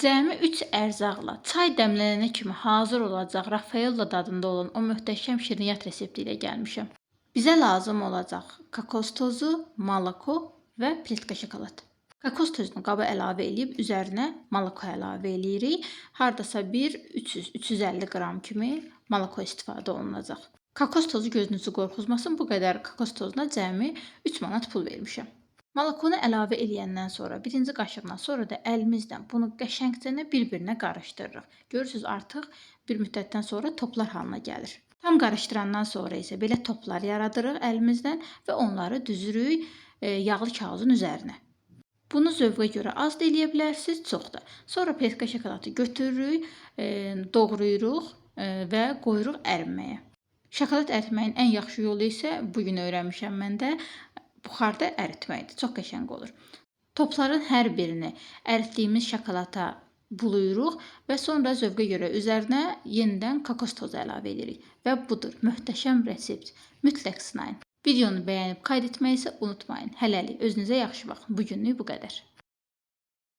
Cəmi 3 ərzaqla çay dəmlənənə kimi hazır olacaq Rafaella dadında olan o möhtəşəm şirniyyat resepti ilə gəlmişəm. Bizə lazım olacaq kokos tozu, moloko və plitka şokolad. Kokos tozunu qaba əlavə edib üzərinə moloko əlavə edirik. Hardasa 300-350 qram kimi moloko istifadə olunacaq. Kokos tozu gözünüzü qorxuzmasın. Bu qədər kokos tozuna cəmi 3 manat pul vermişəm. Molokonu əlavə edəndən sonra birinci qaşıqdan sonra da əlimizlə bunu qəşəngcə bir-birinə qarışdırırıq. Görürsüz artıq bir müddətdən sonra toplar halına gəlir. Tam qarışdırandan sonra isə belə toplar yaradırıq əlimizdən və onları düzürük yağlı kağızın üzərinə. Bunu zövqə görə az da eləyə bilərsiniz, çox da. Sonra plitka şokoladı götürürük, doğrayırıq və qoyuruq ərinməyə. Şokolad əritməyin ən yaxşı yolu isə bu gün öyrənmişəm mən də buxarda əritməkdir. Çox qəşəng olur. Topların hər birini əritdiyimiz şokolada bulayırıq və sonra zövqə görə üzərinə yenidən kokos tozu əlavə edirik. Və budur, möhtəşəm resept. Mütləq sınayın. Videonu bəyənib kaydetməyi isə unutmayın. Hələlik özünüzə yaxşı baxın. Bu günlük bu qədər.